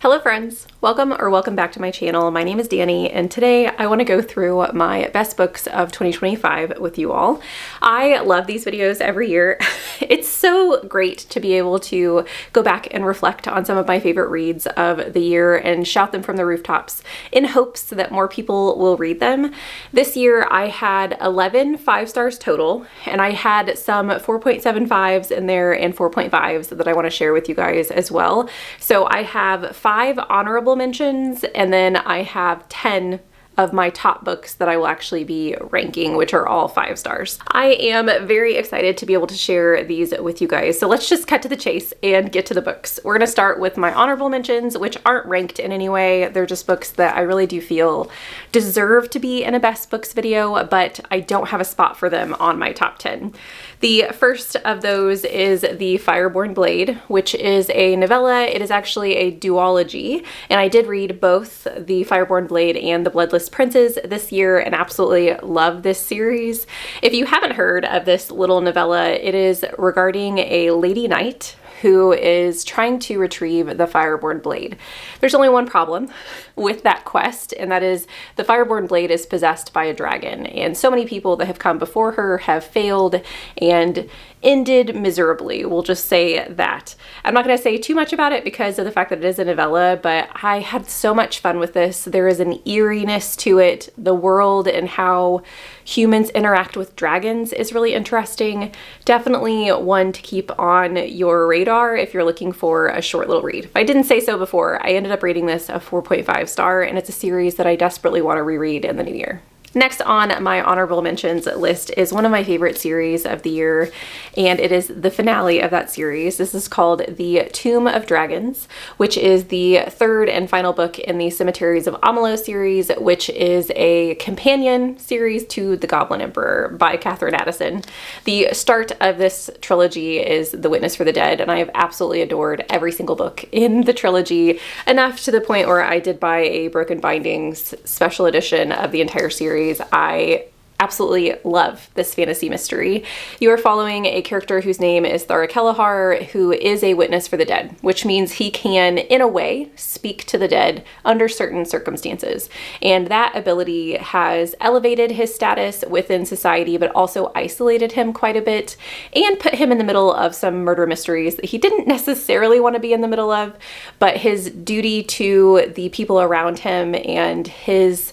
Hello friends, welcome back to my channel. My name is Danny and today I want to go through my best books of 2025 with you all. I love these videos every year. It's so great to be able to go back and reflect on some of my favorite reads of the year and shout them from the rooftops in hopes that more people will read them. This year I had 11 5 stars total and I had some 4.75s in there and 4.5s that I want to share with you guys as well. So I have 5 honorable mentions, and then I have 10 of my top books that I will actually be ranking, which are all 5 stars. I am very excited to be able to share these with you guys. So let's just cut to the chase and get to the books. We're gonna start with my honorable mentions, which aren't ranked in any way. They're just books that I really do feel deserve to be in a best books video, but I don't have a spot for them on my top 10. The first of those is The Fireborn Blade, which is a novella. It is actually a duology, and I did read both The Fireborn Blade and The Bloodless Princes this year and absolutely love this series. If you haven't heard of this little novella, it is regarding a lady knight who is trying to retrieve the Fireborn Blade. There's only one problem with that quest, and that is the Fireborn Blade is possessed by a dragon, and so many people that have come before her have failed and ended miserably. We'll just say that. I'm not going to say too much about it because of the fact that it is a novella, but I had so much fun with this. There is an eeriness to it. The world and how humans interact with dragons is really interesting. Definitely one to keep on your radar if you're looking for a short little read. If I didn't say so before, I ended up rating this a 4.5 star, and it's a series that I desperately want to reread in the new year. Next on my honorable mentions list is one of my favorite series of the year, and it is the finale of that series. This is called The Tomb of Dragons, which is the third and final book in the Cemeteries of Amalur series, which is a companion series to The Goblin Emperor by Katherine Addison. The start of this trilogy is The Witness for the Dead, and I have absolutely adored every single book in the trilogy, enough to the point where I did buy a Broken Bindings special edition of the entire series. I absolutely love this fantasy mystery. You are following a character whose name is Thara Kelleher, who is a witness for the dead, which means he can, in a way, speak to the dead under certain circumstances. And that ability has elevated his status within society, but also isolated him quite a bit and put him in the middle of some murder mysteries that he didn't necessarily want to be in the middle of, but his duty to the people around him and his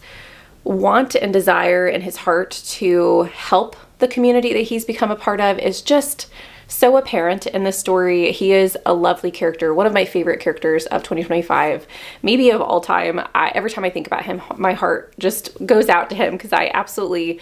want and desire in his heart to help the community that he's become a part of is just so apparent in this story. He is a lovely character, one of my favorite characters of 2025, maybe of all time. Every time I think about him, my heart just goes out to him because I absolutely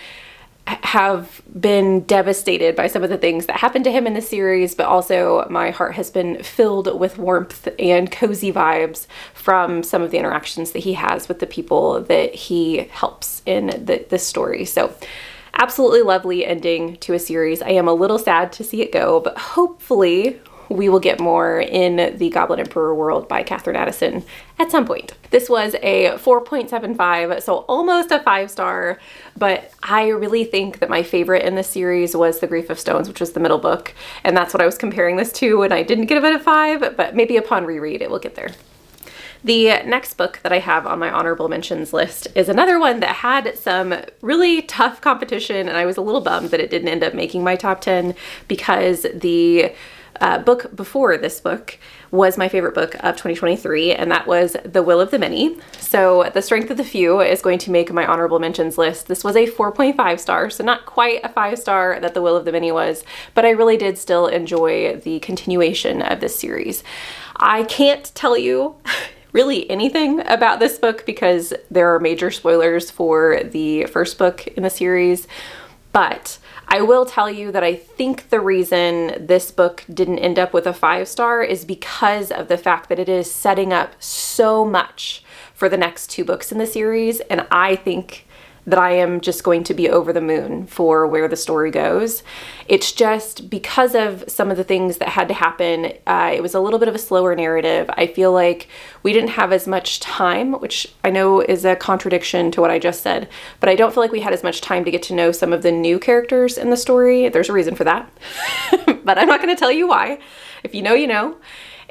have been devastated by some of the things that happened to him in the series, but also my heart has been filled with warmth and cozy vibes from some of the interactions that he has with the people that he helps in this story. So absolutely lovely ending to a series. I am a little sad to see it go, but hopefully we will get more in the Goblin Emperor world by Katherine Addison at some point. This was a 4.75, so almost a 5 star, but I really think that my favorite in this series was The Grief of Stones, which was the middle book, and that's what I was comparing this to, and I didn't give it a 5, but maybe upon reread it will get there. The next book that I have on my honorable mentions list is another one that had some really tough competition, and I was a little bummed that it didn't end up making my top 10 because the book before this book was my favorite book of 2023, and that was The Will of the Many. So The Strength of the Few is going to make my honorable mentions list. This was a 4.5 star, so not quite a 5 star that The Will of the Many was, but I really did still enjoy the continuation of this series. I can't tell you really anything about this book because there are major spoilers for the first book in the series, but I will tell you that I think the reason this book didn't end up with a 5 star is because of the fact that it is setting up so much for the next 2 books in the series, and I think that I am just going to be over the moon for where the story goes. It's just because of some of the things that had to happen, it was a little bit of a slower narrative. I feel like we didn't have as much time, which I know is a contradiction to what I just said, but I don't feel like we had as much time to get to know some of the new characters in the story. There's a reason for that, but I'm not going to tell you why. If you know, you know.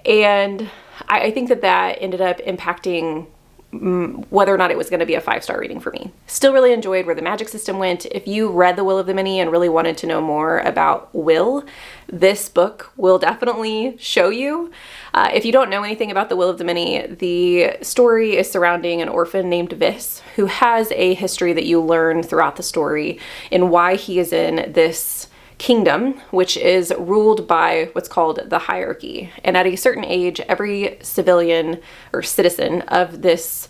And I think that that ended up impacting whether or not it was going to be a 5-star reading for me. Still really enjoyed where the magic system went. If you read The Will of the Many and really wanted to know more about will, this book will definitely show you. If you don't know anything about The Will of the Many, the story is surrounding an orphan named Vis, who has a history that you learn throughout the story and why he is in this kingdom, which is ruled by what's called the hierarchy. And at a certain age, every civilian or citizen of this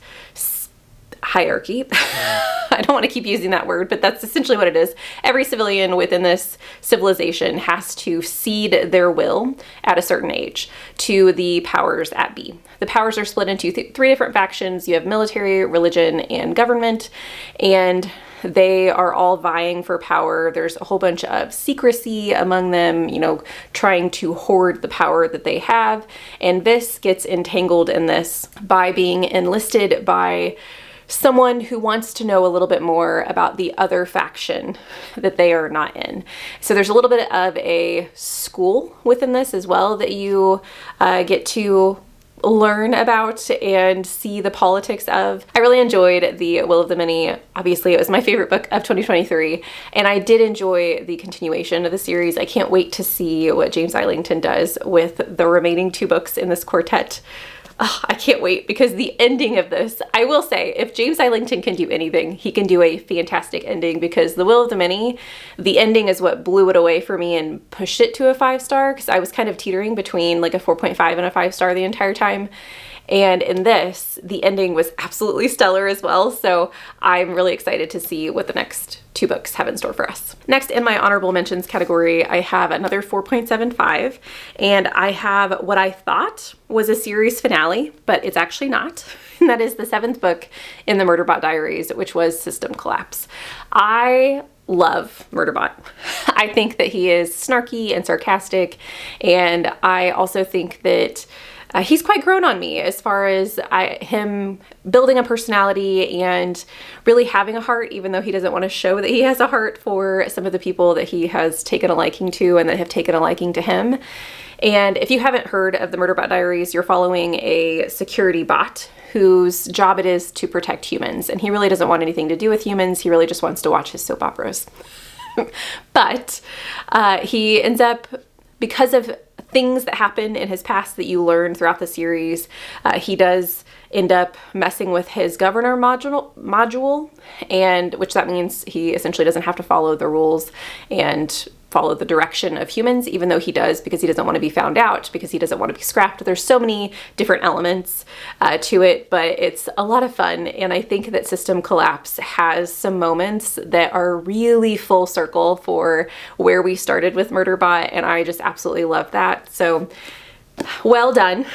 hierarchy, I don't want to keep using that word, but that's essentially what it is. Every civilian within this civilization has to cede their will at a certain age to the powers that be. The powers are split into 3 different factions. You have military, religion, and government, and they are all vying for power. There's a whole bunch of secrecy among them, trying to hoard the power that they have. And Vis gets entangled in this by being enlisted by someone who wants to know a little bit more about the other faction that they are not in. So there's a little bit of a school within this as well that you get to learn about and see the politics of. I really enjoyed The Will of the Many. Obviously, it was my favorite book of 2023, and I did enjoy the continuation of the series. I can't wait to see what James Islington does with the remaining 2 books in this quartet. Oh, I can't wait, because the ending of this, I will say, if James Islington can do anything, he can do a fantastic ending, because The Will of the Many, the ending is what blew it away for me and pushed it to a 5-star, because I was kind of teetering between like a 4.5 and a 5-star the entire time. And in this, the ending was absolutely stellar as well. So I'm really excited to see what the next 2 books have in store for us. Next, in my honorable mentions category, I have another 4.75, and I have what I thought was a series finale, but it's actually not. And that is the 7th book in the Murderbot Diaries, which was System Collapse. I love Murderbot. I think that he is snarky and sarcastic, and I also think that he's quite grown on me as far as him building a personality and really having a heart, even though he doesn't want to show that he has a heart for some of the people that he has taken a liking to and that have taken a liking to him. And if you haven't heard of the Murderbot Diaries, you're following a security bot whose job it is to protect humans. And he really doesn't want anything to do with humans. He really just wants to watch his soap operas. But he ends up, because of things that happen in his past that you learn throughout the series, he does end up messing with his governor module, and which that means he essentially doesn't have to follow the rules and follow the direction of humans, even though he does, because he doesn't want to be found out, because he doesn't want to be scrapped. There's so many different elements to it, but it's a lot of fun. And I think that System Collapse has some moments that are really full circle for where we started with Murderbot, and I just absolutely love that. So well done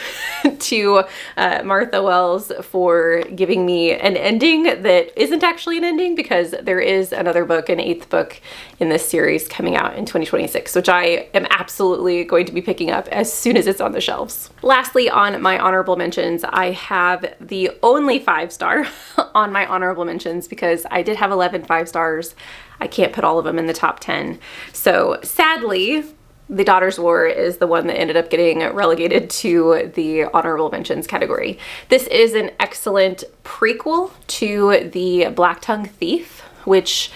to Martha Wells for giving me an ending that isn't actually an ending, because there is another book, an 8th book in this series coming out in 2026, which I am absolutely going to be picking up as soon as it's on the shelves. Lastly, on my honorable mentions, I have the only 5-star on my honorable mentions, because I did have 11 5-stars. I can't put all of them in the top 10. So sadly, The Daughter's War is the one that ended up getting relegated to the honorable mentions category. This is an excellent prequel to the Black Tongue Thief, which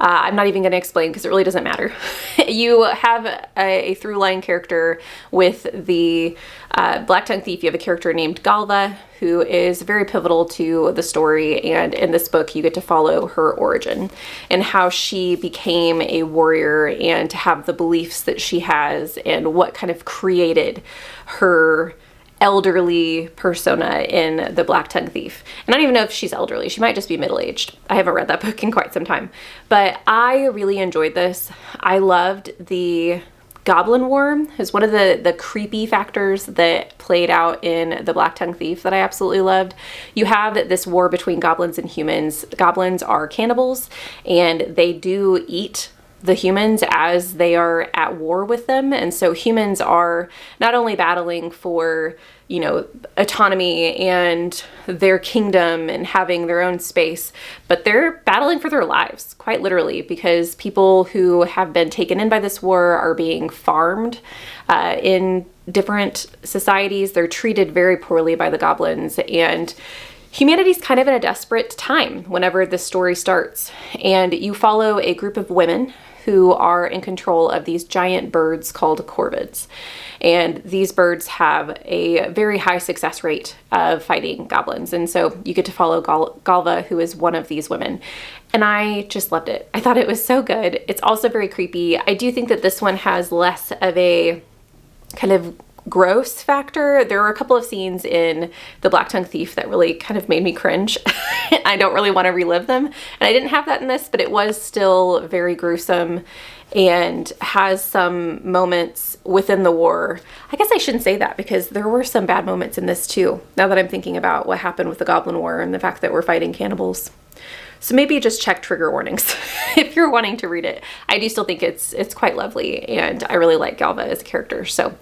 I'm not even going to explain because it really doesn't matter. You have a through-line character with the Black Tongue Thief. You have a character named Galva, who is very pivotal to the story, and in this book you get to follow her origin and how she became a warrior and to have the beliefs that she has and what kind of created her elderly persona in the Black Tongue Thief. And I don't even know if she's elderly. She might just be middle-aged. I haven't read that book in quite some time, but I really enjoyed this. I loved the Goblin War. Is one of the creepy factors that played out in the Black Tongue Thief that I absolutely loved. You have this war between goblins and humans. Goblins are cannibals, and they do eat the humans as they are at war with them. And so humans are not only battling for, you know, autonomy and their kingdom and having their own space, but they're battling for their lives, quite literally, because people who have been taken in by this war are being farmed in different societies. They're treated very poorly by the goblins, and humanity's kind of in a desperate time whenever this story starts. And you follow a group of women who are in control of these giant birds called corvids. And these birds have a very high success rate of fighting goblins. And so you get to follow Galva, who is one of these women. And I just loved it. I thought it was so good. It's also very creepy. I do think that this one has less of a kind of gross factor. There were a couple of scenes in The Black Tongue Thief that really kind of made me cringe. I don't really want to relive them. And I didn't have that in this, but it was still very gruesome and has some moments within the war. I guess I shouldn't say that because there were some bad moments in this too, now that I'm thinking about what happened with the Goblin War and the fact that we're fighting cannibals. So maybe just check trigger warnings if you're wanting to read it. I do still think it's quite lovely, and I really like Galva as a character. So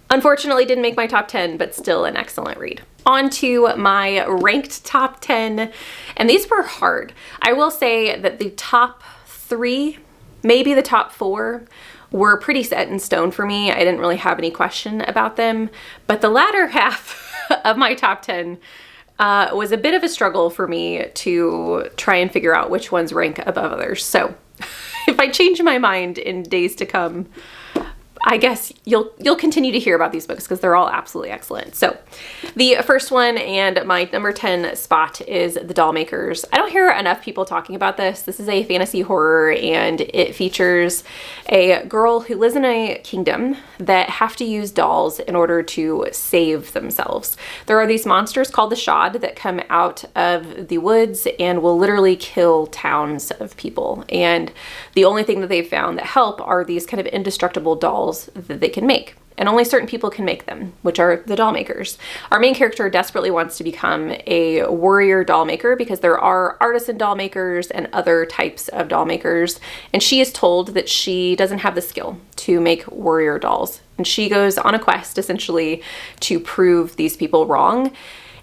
unfortunately didn't make my top 10, but still an excellent read. On to my ranked top 10, and these were hard. I will say that the top 3, maybe the top 4, were pretty set in stone for me. I didn't really have any question about them, but the latter half of my top 10 was a bit of a struggle for me to try and figure out which ones rank above others. So if I change my mind in days to come, I guess you'll continue to hear about these books because they're all absolutely excellent. So the first one and my number 10 spot is The Dollmakers. I don't hear enough people talking about this. This is a fantasy horror, and it features a girl who lives in a kingdom that have to use dolls in order to save themselves. There are these monsters called the Shod that come out of the woods and will literally kill towns of people. And the only thing that they've found that help are these kind of indestructible dolls that they can make. And only certain people can make them, which are the doll makers. Our main character desperately wants to become a warrior doll maker because there are artisan doll makers and other types of doll makers. And she is told that she doesn't have the skill to make warrior dolls. And she goes on a quest essentially to prove these people wrong.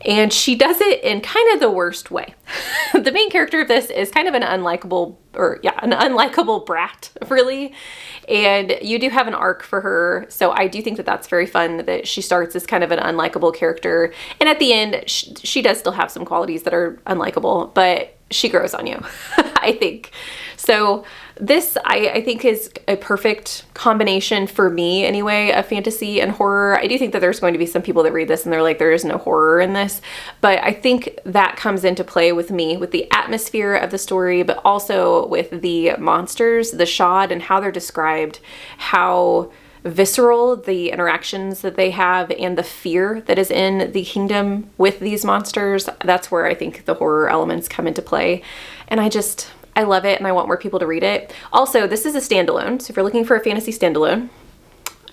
And she does it in kind of the worst way. The main character of this is kind of an unlikable brat, really. And you do have an arc for her. So I do think that that's very fun that she starts as kind of an unlikable character. And at the end, she does still have some qualities that are unlikable, but she grows on you, I think. So this, I think, is a perfect combination for me anyway of fantasy and horror. I do think that there's going to be some people that read this and they're like, there is no horror in this. But I think that comes into play with me, with the atmosphere of the story, but also with the monsters, the Shod, and how they're described, how visceral the interactions that they have, and the fear that is in the kingdom with these monsters. That's where I think the horror elements come into play. And I love it, and I want more people to read it. Also, this is a standalone, so if you're looking for a fantasy standalone,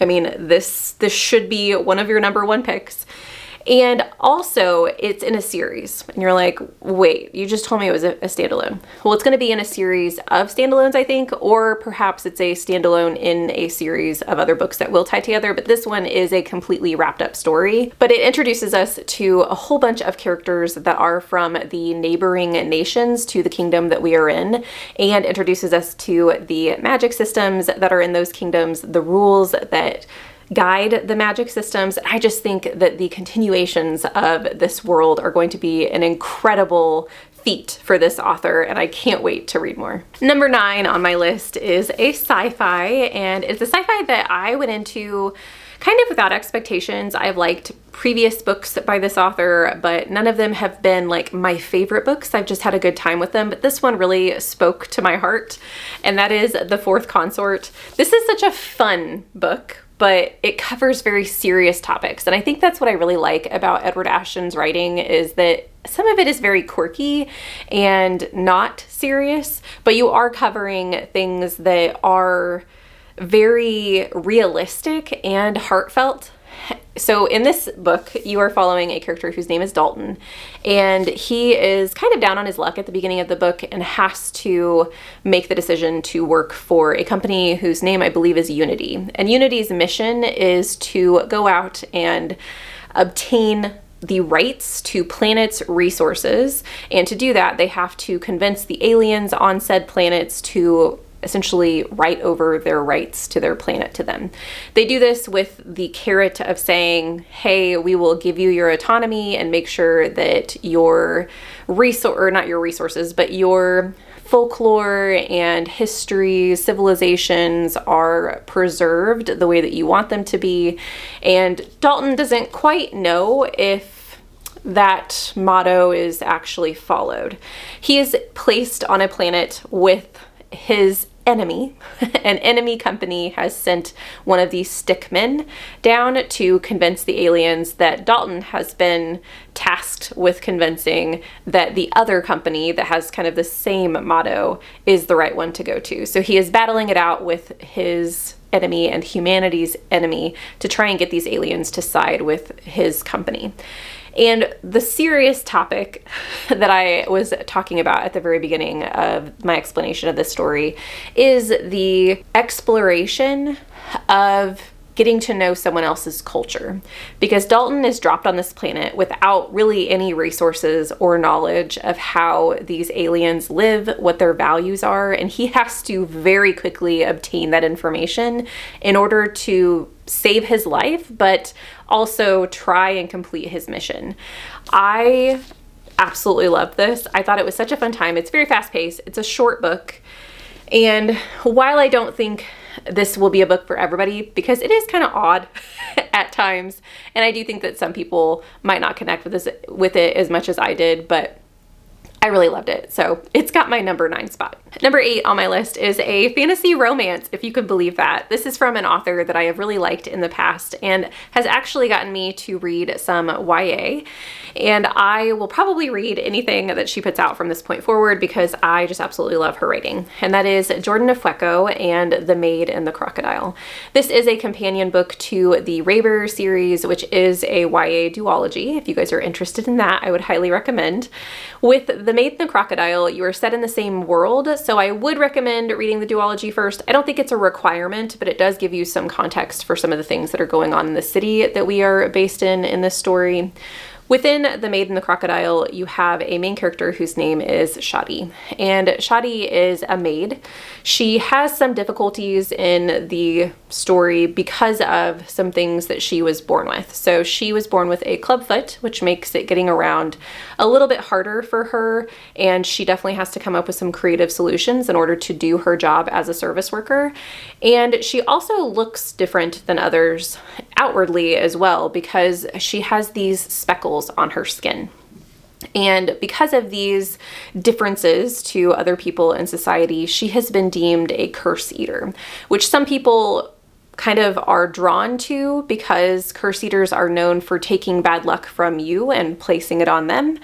I mean, this should be one of your number 1 picks. And also, it's in a series. And you're like, wait, you just told me it was a standalone. Well, it's going to be in a series of standalones, I think, or perhaps it's a standalone in a series of other books that will tie together. But this one is a completely wrapped up story. But it introduces us to a whole bunch of characters that are from the neighboring nations to the kingdom that we are in, and introduces us to the magic systems that are in those kingdoms, the rules that guide the magic systems. I just think that the continuations of this world are going to be an incredible feat for this author, and I can't wait to read more. Number 9 on my list is a sci-fi, and it's a sci-fi that I went into kind of without expectations. I've liked previous books by this author, but none of them have been like my favorite books. I've just had a good time with them, but this one really spoke to my heart, and that is The Fourth Consort. This is such a fun book, but it covers very serious topics. And I think that's what I really like about Edward Ashton's writing, is that some of it is very quirky and not serious, but you are covering things that are very realistic and heartfelt. So in this book, you are following a character whose name is Dalton, and he is kind of down on his luck at the beginning of the book and has to make the decision to work for a company whose name I believe is Unity. And Unity's mission is to go out and obtain the rights to planets' resources, and to do that they have to convince the aliens on said planets to essentially write over their rights to their planet to them. They do this with the carrot of saying, hey, we will give you your autonomy and make sure that your not your resources, but your folklore and history, civilizations are preserved the way that you want them to be. And Dalton doesn't quite know if that motto is actually followed. He is placed on a planet with his enemy. An enemy company has sent one of these stickmen down to convince the aliens that Dalton has been tasked with convincing that the other company that has kind of the same motto is the right one to go to. So he is battling it out with his enemy and humanity's enemy to try and get these aliens to side with his company. And the serious topic that I was talking about at the very beginning of my explanation of this story is the exploration of getting to know someone else's culture. Because Dalton is dropped on this planet without really any resources or knowledge of how these aliens live, what their values are, and he has to very quickly obtain that information in order to save his life, but also try and complete his mission. I absolutely love this. I thought it was such a fun time. It's very fast-paced. It's a short book. And while I don't think this will be a book for everybody, because it is kind of odd at times, and I do think that some people might not connect with it as much as I did, but I really loved it. So it's got my number 9 spot. Number 8 on my list is a fantasy romance, if you could believe that. This is from an author that I have really liked in the past and has actually gotten me to read some YA. And I will probably read anything that she puts out from this point forward because I just absolutely love her writing. And that is Jordan Fueko and The Maid and the Crocodile. This is a companion book to the Raber series, which is a YA duology. If you guys are interested in that, I would highly recommend. With The Maid and the Crocodile, you are set in the same world, so I would recommend reading the duology first. I don't think it's a requirement, but it does give you some context for some of the things that are going on in the city that we are based in this story. Within The Maid and the Crocodile, you have a main character whose name is Shadi, and Shadi is a maid. She has some difficulties in the story because of some things that she was born with. So she was born with a clubfoot, which makes it getting around a little bit harder for her, and she definitely has to come up with some creative solutions in order to do her job as a service worker. And she also looks different than others outwardly as well because she has these speckles on her skin. And because of these differences to other people in society, she has been deemed a curse eater, which some people kind of are drawn to because curse eaters are known for taking bad luck from you and placing it on them.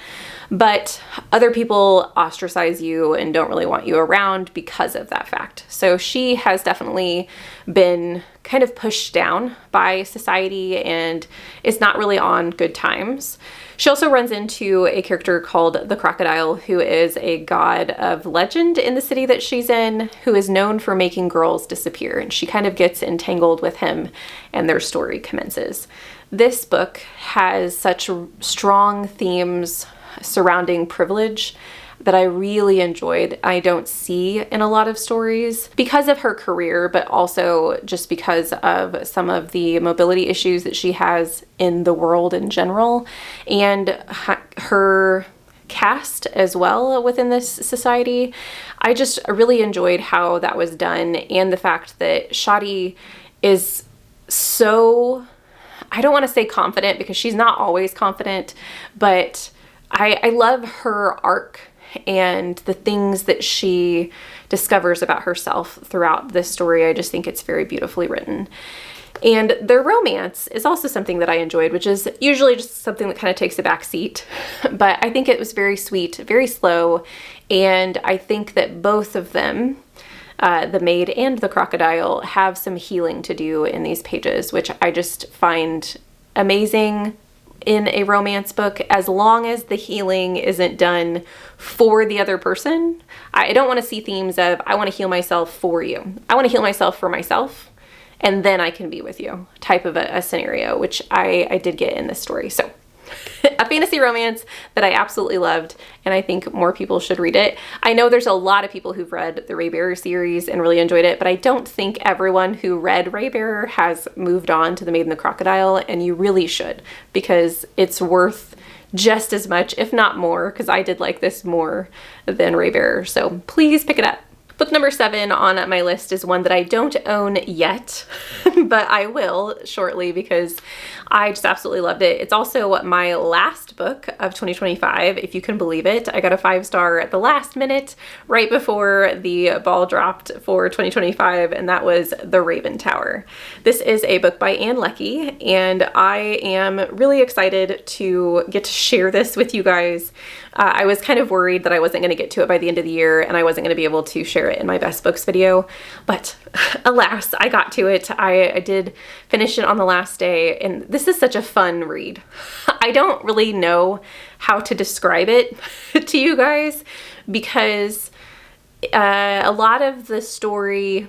But other people ostracize you and don't really want you around because of that fact. So she has definitely been kind of pushed down by society and is not really on good times. She also runs into a character called the Crocodile, who is a god of legend in the city that she's in, who is known for making girls disappear. And she kind of gets entangled with him and their story commences. This book has such strong themes surrounding privilege that I really enjoyed. I don't see in a lot of stories because of her career, but also just because of some of the mobility issues that she has in the world in general, and her caste as well within this society. I just really enjoyed how that was done, and the fact that Shadi is so, I don't want to say confident because she's not always confident, but I love her arc and the things that she discovers about herself throughout this story. I just think it's very beautifully written. And their romance is also something that I enjoyed, which is usually just something that kind of takes a back seat. But I think it was very sweet, very slow, and I think that both of them, the maid and the crocodile, have some healing to do in these pages, which I just find amazing in a romance book, as long as the healing isn't done for the other person. I don't want to see themes of, I want to heal myself for you. I want to heal myself for myself, and then I can be with you type of a scenario, which I did get in this story. So a fantasy romance that I absolutely loved, and I think more people should read it. I know there's a lot of people who've read the Raybearer series and really enjoyed it, but I don't think everyone who read Raybearer has moved on to The Maid and the Crocodile, and you really should, because it's worth just as much, if not more, because I did like this more than Raybearer, so please pick it up. Book number 7 on my list is one that I don't own yet, but I will shortly because I just absolutely loved it. It's also my last book of 2025, if you can believe it. I got a 5-star at the last minute, right before the ball dropped for 2025, and that was The Raven Tower. This is a book by Ann Leckie, and I am really excited to get to share this with you guys. I was kind of worried that I wasn't going to get to it by the end of the year and I wasn't going to be able to share it in my best books video, but alas, I got to it. I did finish it on the last day, and this is such a fun read. I don't really know how to describe it to you guys because a lot of the story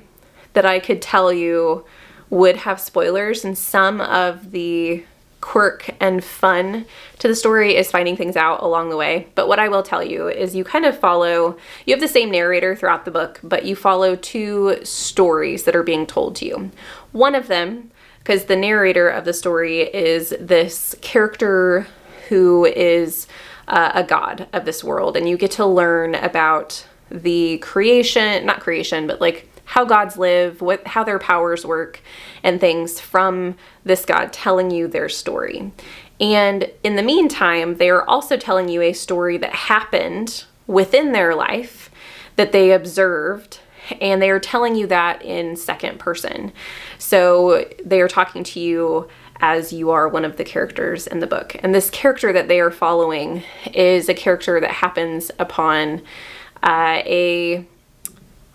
that I could tell you would have spoilers, and some of the quirk and fun to the story is finding things out along the way. But what I will tell you is you kind of follow, you have the same narrator throughout the book, but you follow 2 stories that are being told to you. One of them, because the narrator of the story is this character who is a god of this world, and you get to learn about the creation, not creation, but like how gods live, how their powers work, and things from this god telling you their story. And in the meantime, they are also telling you a story that happened within their life that they observed, and they are telling you that in second person. So they are talking to you as you are one of the characters in the book. And this character that they are following is a character that happens upon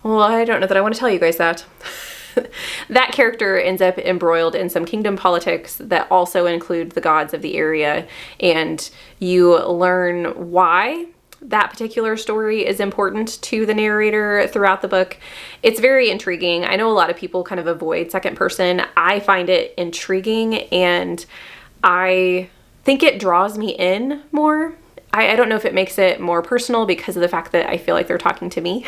well, I don't know that I want to tell you guys that. That character ends up embroiled in some kingdom politics that also include the gods of the area, and you learn why that particular story is important to the narrator throughout the book. It's very intriguing. I know a lot of people kind of avoid second person. I find it intriguing, and I think it draws me in more. I don't know if it makes it more personal because of the fact that I feel like they're talking to me.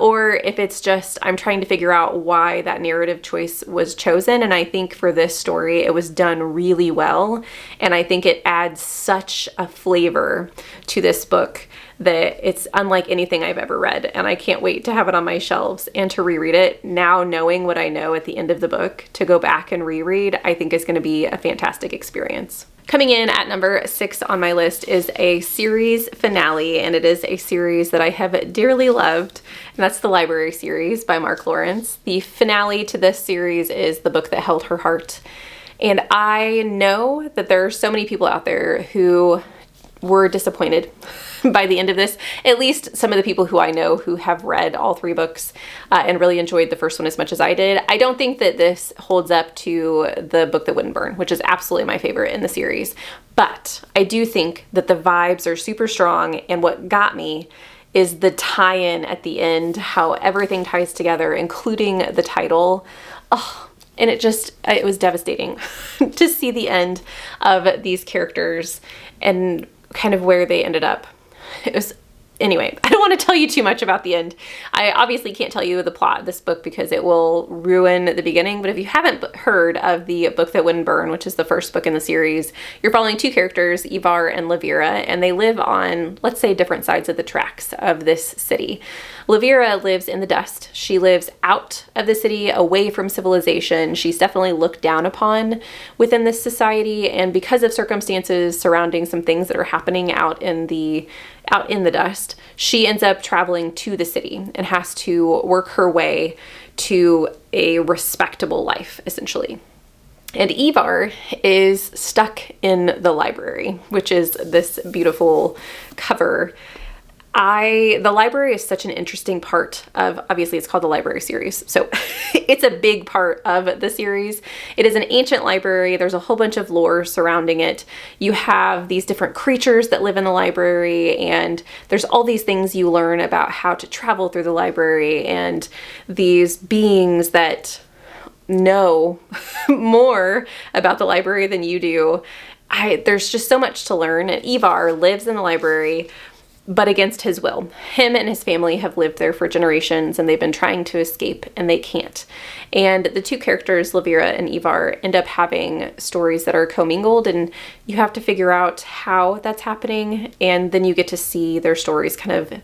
Or if it's just I'm trying to figure out why that narrative choice was chosen. And I think for this story, it was done really well. And I think it adds such a flavor to this book that it's unlike anything I've ever read. And I can't wait to have it on my shelves and to reread it. Now knowing what I know at the end of the book, to go back and reread, I think is going to be a fantastic experience. Coming in at number 6 on my list is a series finale, and it is a series that I have dearly loved, and that's the Library series by Mark Lawrence. The finale to this series is The Book That Held Her Heart, and I know that there are so many people out there who were disappointed by the end of this. At least some of the people who I know who have read all 3 books and really enjoyed the first one as much as I did. I don't think that this holds up to The Book That Wouldn't Burn, which is absolutely my favorite in the series. But I do think that the vibes are super strong, and what got me is the tie-in at the end, how everything ties together, including the title. Oh, and it was devastating to see the end of these characters and kind of where they ended up. It was, anyway, I don't want to tell you too much about the end. I obviously can't tell you the plot of this book because it will ruin the beginning, but if you haven't heard of The Book That Wouldn't Burn, which is the first book in the series, you're following 2 characters, Ivar and Levira, and they live on, let's say, different sides of the tracks of this city. Levira lives in the dust. She lives out of the city, away from civilization. She's definitely looked down upon within this society, and because of circumstances surrounding some things that are happening out in the dust, she ends up traveling to the city and has to work her way to a respectable life, essentially. And Ivar is stuck in the library, which is this beautiful cover. The library is such an interesting part of, obviously it's called the Library series, so it's a big part of the series. It is an ancient library. There's a whole bunch of lore surrounding it. You have these different creatures that live in the library, and there's all these things you learn about how to travel through the library, and these beings that know more about the library than you do. there's just so much to learn. And Ivar lives in the library, but against his will. Him and his family have lived there for generations, and they've been trying to escape, and they can't. And the two characters, Lavira and Ivar, end up having stories that are commingled, and you have to figure out how that's happening, and then you get to see their stories kind of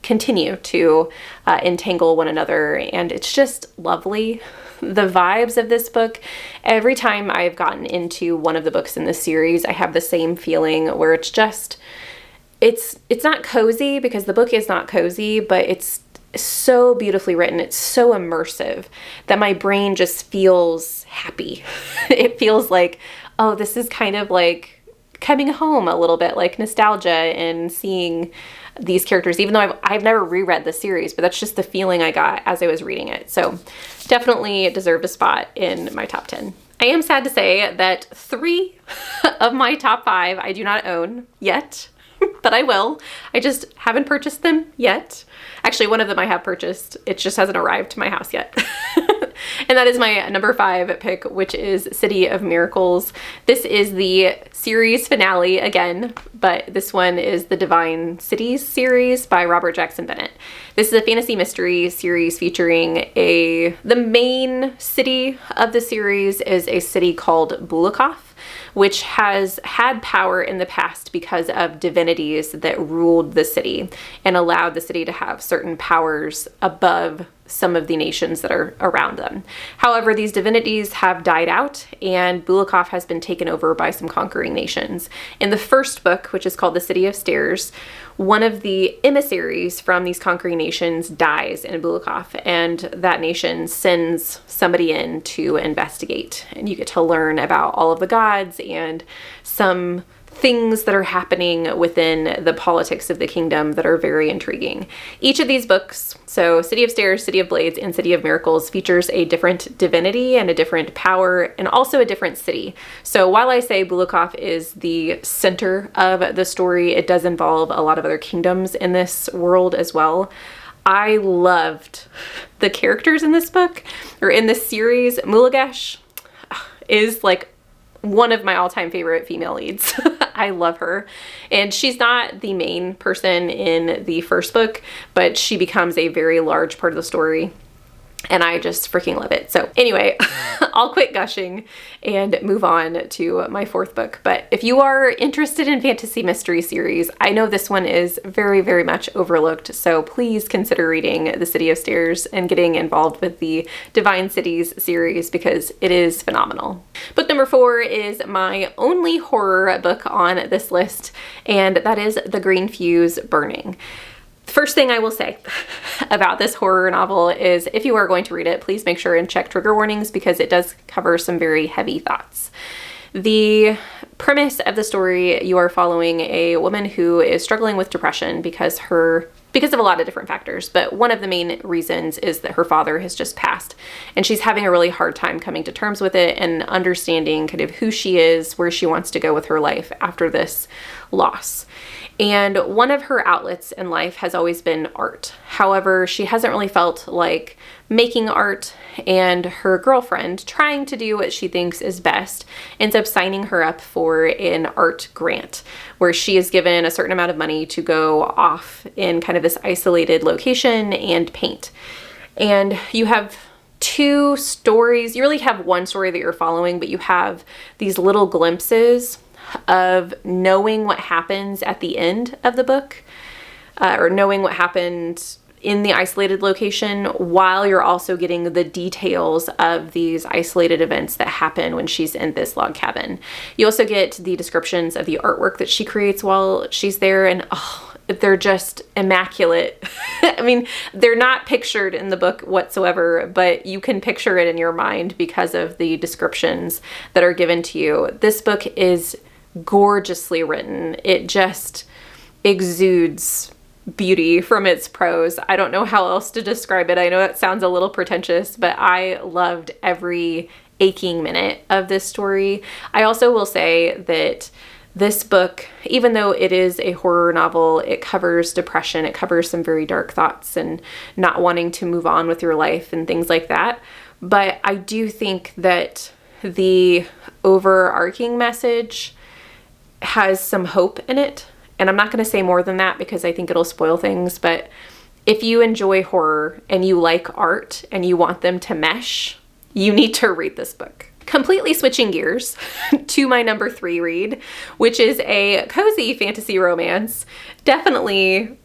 continue to entangle one another, and it's just lovely. The vibes of this book, every time I've gotten into one of the books in this series, I have the same feeling where it's just, it's not cozy, because the book is not cozy, but it's so beautifully written. It's so immersive that my brain just feels happy. It feels like, oh, this is kind of like coming home a little bit, like nostalgia, and seeing these characters, even though I've never reread the series, but that's just the feeling I got as I was reading it. So definitely deserved a spot in my top 10. I am sad to say that 3 of my top 5 I do not own yet, but I will. I just haven't purchased them yet. Actually, one of them I have purchased. It just hasn't arrived to my house yet. And that is my number 5 pick, which is City of Miracles. This is the series finale again, but this one is the Divine Cities series by Robert Jackson Bennett. This is a fantasy mystery series featuring the main city of the series is a city called Bulakov, which has had power in the past because of divinities that ruled the city and allowed the city to have certain powers above some of the nations that are around them. However, these divinities have died out, and Bulakov has been taken over by some conquering nations. In the first book, which is called The City of Stairs, one of the emissaries from these conquering nations dies in Bulakov, and that nation sends somebody in to investigate. And you get to learn about all of the gods and some things that are happening within the politics of the kingdom that are very intriguing. Each of these books, so City of Stairs, City of Blades, and City of Miracles, features a different divinity and a different power and also a different city. So while I say Bulakov is the center of the story, it does involve a lot of other kingdoms in this world as well. I loved the characters in this book, or in this series. Mulagesh is like one of my all-time favorite female leads. I love her. And she's not the main person in the first book, but she becomes a very large part of the story. And I just freaking love it. So anyway, I'll quit gushing and move on to my 4th book. But if you are interested in fantasy mystery series, I know this one is very, very much overlooked. So please consider reading The City of Stairs and getting involved with the Divine Cities series, because it is phenomenal. Book number 4 is my only horror book on this list, and that is The Green Fuse Burning. First thing I will say about this horror novel is, if you are going to read it, please make sure and check trigger warnings, because it does cover some very heavy thoughts. The premise of the story, you are following a woman who is struggling with depression because of a lot of different factors, but one of the main reasons is that her father has just passed, and she's having a really hard time coming to terms with it and understanding kind of who she is, where she wants to go with her life after this loss. And one of her outlets in life has always been art. However, she hasn't really felt like making art, and her girlfriend, trying to do what she thinks is best, ends up signing her up for an art grant where she is given a certain amount of money to go off in kind of this isolated location and paint. And you have 2 stories. You really have one story that you're following, but you have these little glimpses of knowing what happens at the end of the book, or knowing what happened in the isolated location, while you're also getting the details of these isolated events that happen when she's in this log cabin. You also get the descriptions of the artwork that she creates while she's there, and they're just immaculate. I mean, they're not pictured in the book whatsoever, but you can picture it in your mind because of the descriptions that are given to you. This book is gorgeously written. It just exudes beauty from its prose. I don't know how else to describe it. I know that sounds a little pretentious, but I loved every aching minute of this story. I also will say that this book, even though it is a horror novel, it covers depression, it covers some very dark thoughts and not wanting to move on with your life and things like that. But I do think that the overarching message has some hope in it. And I'm not going to say more than that because I think it'll spoil things, but if you enjoy horror and you like art and you want them to mesh, you need to read this book. Completely switching gears to my number 3 read, which is a cozy fantasy romance, definitely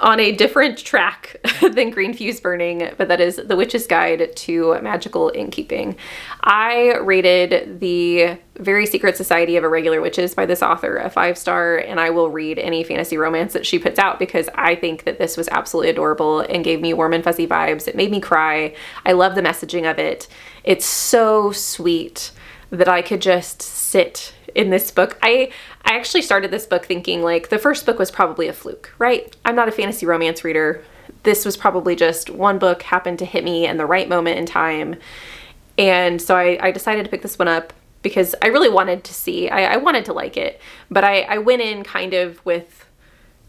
on a different track than Green Fuse Burning, but that is The Witch's Guide to Magical Innkeeping. I rated The Very Secret Society of Irregular Witches by this author a 5-star, and I will read any fantasy romance that she puts out because I think that this was absolutely adorable and gave me warm and fuzzy vibes. It made me cry. I love the messaging of it. It's so sweet that I could just sit in this book. I actually started this book thinking like the first book was probably a fluke, right? I'm not a fantasy romance reader. This was probably just one book happened to hit me in the right moment in time. And so I decided to pick this one up because I really wanted to see, I wanted to like it, but I went in kind of with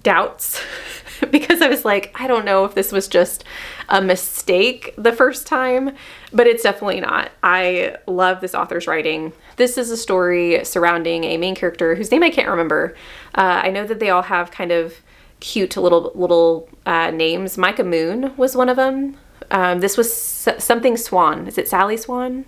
doubts because I was like, I don't know if this was just a mistake the first time, but it's definitely not. I love this author's writing. This is a story surrounding a main character whose name I can't remember. I know that they all have kind of cute little names. Micah Moon was one of them. This was something Swan. Is it Sally Swan?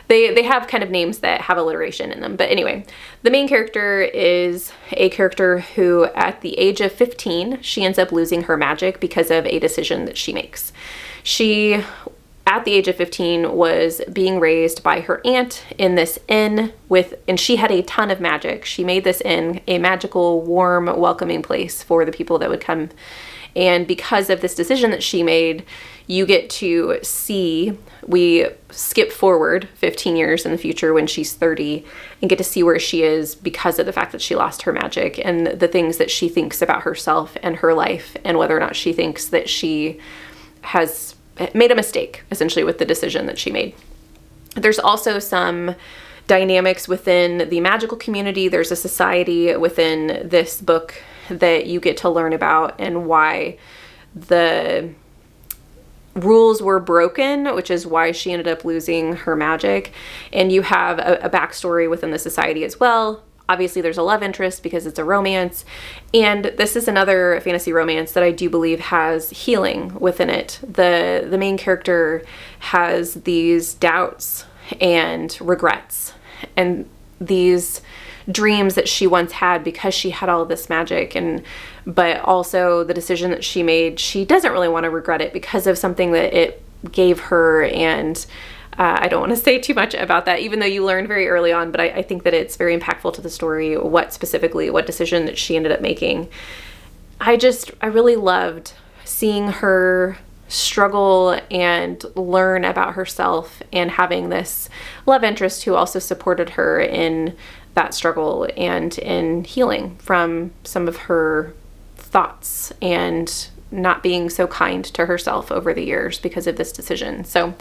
They have kind of names that have alliteration in them. But anyway, the main character is a character who at the age of 15, she ends up losing her magic because of a decision that she makes. She, at the age of 15, was being raised by her aunt in this inn and she had a ton of magic. She made this inn a magical, warm, welcoming place for the people that would come. And because of this decision that she made, you get to see, we skip forward 15 years in the future when she's 30 and get to see where she is because of the fact that she lost her magic and the things that she thinks about herself and her life and whether or not she thinks that she has made a mistake, essentially, with the decision that she made. There's also some dynamics within the magical community. There's a society within this book that you get to learn about and why the rules were broken, which is why she ended up losing her magic. And you have a backstory within the society as well. Obviously, there's a love interest because it's a romance. And this is another fantasy romance that I do believe has healing within it. The main character has these doubts and regrets and these dreams that she once had because she had all of this magic, but also the decision that she made, she doesn't really want to regret it because of something that it gave her. And I don't want to say too much about that, even though you learn very early on, but I think that it's very impactful to the story, what decision that she ended up making. I really loved seeing her struggle and learn about herself and having this love interest who also supported her in that struggle and in healing from some of her thoughts and not being so kind to herself over the years because of this decision. So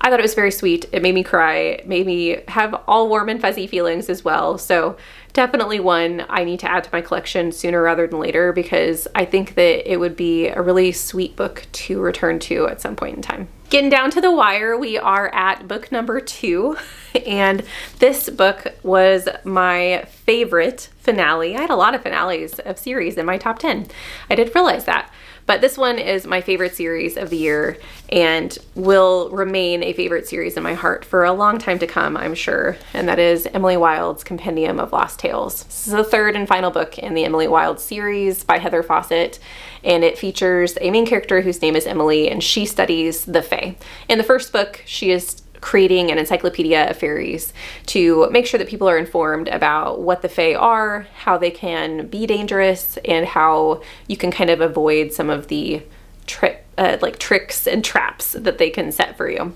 I thought it was very sweet. It made me cry. It made me have all warm and fuzzy feelings as well. So definitely one I need to add to my collection sooner rather than later because I think that it would be a really sweet book to return to at some point in time. Getting down to the wire, we are at book number 2, and this book was my favorite finale. I had a lot of finales of series in my top 10. I did realize that. But this one is my favorite series of the year and will remain a favorite series in my heart for a long time to come, I'm sure. And that is Emily Wilde's Compendium of Lost Tales. This is the third and final book in the Emily Wilde series by Heather Fawcett. And it features a main character whose name is Emily, and she studies the Fae. In the first book, she is creating an encyclopedia of fairies to make sure that people are informed about what the Fae are, how they can be dangerous, and how you can kind of avoid some of the tricks and traps that they can set for you.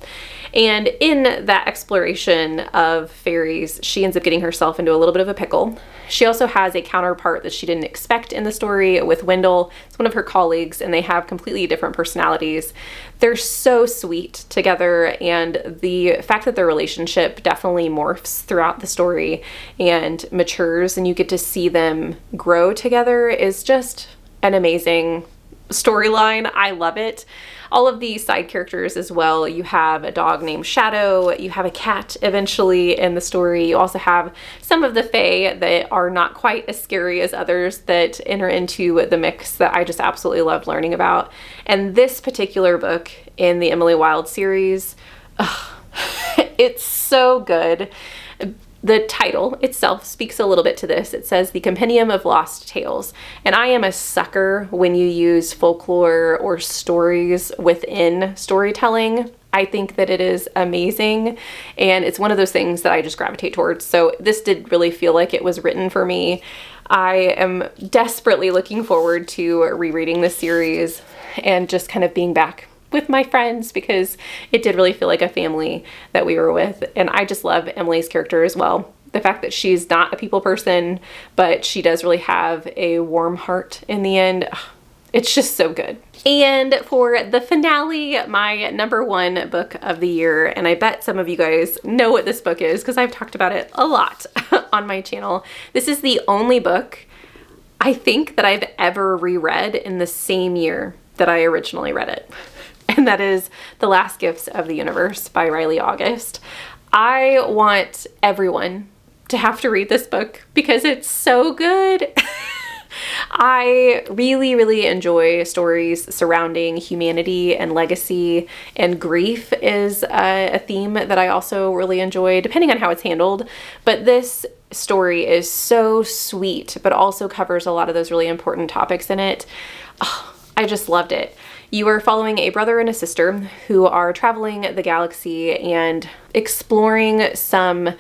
And in that exploration of fairies, she ends up getting herself into a little bit of a pickle. She also has a counterpart that she didn't expect in the story with Wendell. It's one of her colleagues, and they have completely different personalities. They're so sweet together, and the fact that their relationship definitely morphs throughout the story and matures, and you get to see them grow together is just an amazing storyline. I love it. All of the side characters as well. You have a dog named Shadow. You have a cat eventually in the story. You also have some of the Fae that are not quite as scary as others that enter into the mix that I just absolutely loved learning about. And this particular book in the Emily Wilde series, it's so good. The title itself speaks a little bit to this. It says The Compendium of Lost Tales. And I am a sucker when you use folklore or stories within storytelling. I think that it is amazing, and it's one of those things that I just gravitate towards. So this did really feel like it was written for me. I am desperately looking forward to rereading this series and just kind of being back with my friends, because it did really feel like a family that we were with. And I just love Emily's character as well. The fact that she's not a people person, but she does really have a warm heart in the end. It's just so good. And for the finale, my number one book of the year, and I bet some of you guys know what this book is because I've talked about it a lot on my channel. This is the only book I think that I've ever reread in the same year that I originally read it. And that is The Last Gifts of the Universe by Riley August. I want everyone to have to read this book because it's so good. I really, really enjoy stories surrounding humanity and legacy, and grief is a theme that I also really enjoy, depending on how it's handled. But this story is so sweet, but also covers a lot of those really important topics in it. Oh, I just loved it. You are following a brother and a sister who are traveling the galaxy and exploring some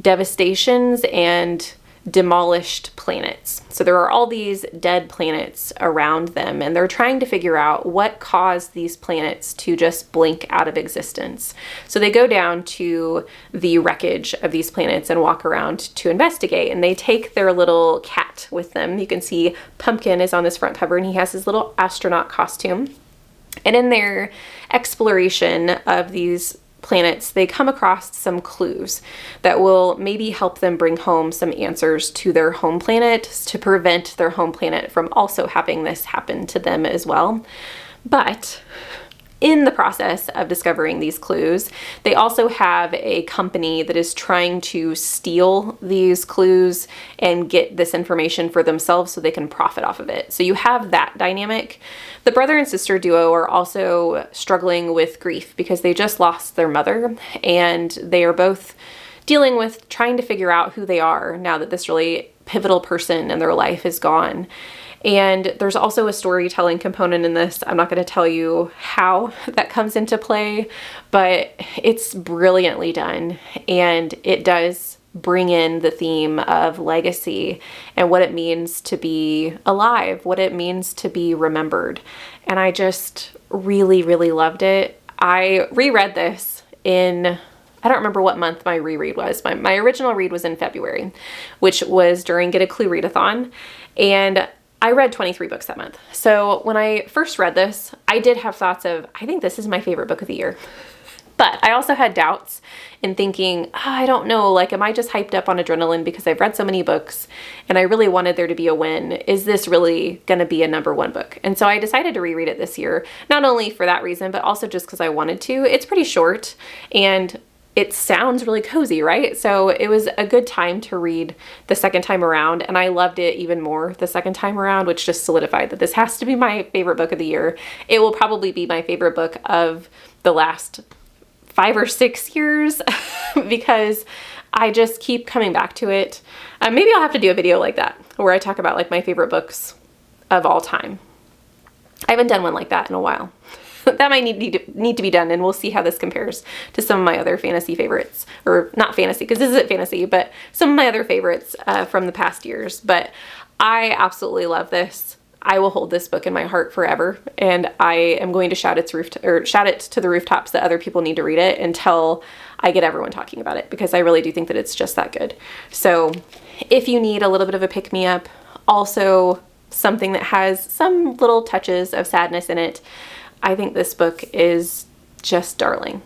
devastations and demolished planets. So there are all these dead planets around them, and they're trying to figure out what caused these planets to just blink out of existence. So they go down to the wreckage of these planets and walk around to investigate, and they take their little cat with them. You can see Pumpkin is on this front cover, and he has his little astronaut costume. And in their exploration of these planets, they come across some clues that will maybe help them bring home some answers to their home planet to prevent their home planet from also having this happen to them as well. But in the process of discovering these clues, they also have a company that is trying to steal these clues and get this information for themselves so they can profit off of it. So you have that dynamic. The brother and sister duo are also struggling with grief because they just lost their mother, and they are both dealing with trying to figure out who they are now that this really pivotal person in their life is gone. And there's also a storytelling component in this. I'm not going to tell you how that comes into play, but it's brilliantly done, and it does bring in the theme of legacy and what it means to be alive, what it means to be remembered. And I just really, really loved it. I reread this in, I don't remember what month my reread was. My original read was in February, which was during Get a Clue Readathon. And I read 23 books that month. So when I first read this, I did have thoughts of, I think this is my favorite book of the year. But I also had doubts in thinking, I don't know, like, am I just hyped up on adrenaline because I've read so many books and I really wanted there to be a win? Is this really going to be a number one book? And so I decided to reread it this year, not only for that reason, but also just because I wanted to. It's pretty short and it sounds really cozy, right? So it was a good time to read the second time around, and I loved it even more the second time around, which just solidified that this has to be my favorite book of the year. It will probably be my favorite book of the last 5 or 6 years because I just keep coming back to it. Maybe I'll have to do a video like that where I talk about like my favorite books of all time. I haven't done one like that in a while. That might need to be done, and we'll see how this compares to some of my other fantasy favorites, or not fantasy because this isn't fantasy, but some of my other favorites from the past years. But I absolutely love this. I will hold this book in my heart forever, and I am going to shout it to the rooftops that other people need to read it until I get everyone talking about it, because I really do think that it's just that good. So if you need a little bit of a pick-me-up, also something that has some little touches of sadness in it, I think this book is just darling.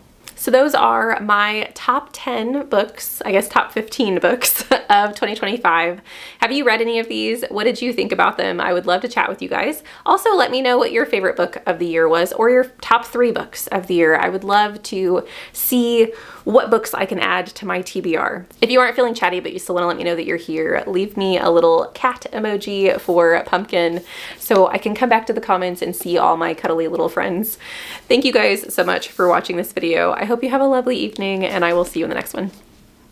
So those are my top 10 books, I guess top 15 books of 2025. Have you read any of these? What did you think about them? I would love to chat with you guys. Also, let me know what your favorite book of the year was, or your top 3 books of the year. I would love to see what books I can add to my TBR. If you aren't feeling chatty but you still want to let me know that you're here, leave me a little cat emoji for pumpkin so I can come back to the comments and see all my cuddly little friends. Thank you guys so much for watching this video. I hope you have a lovely evening, and I will see you in the next one.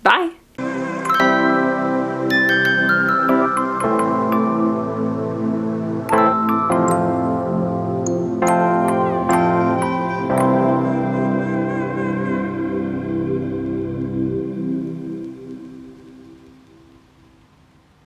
Bye!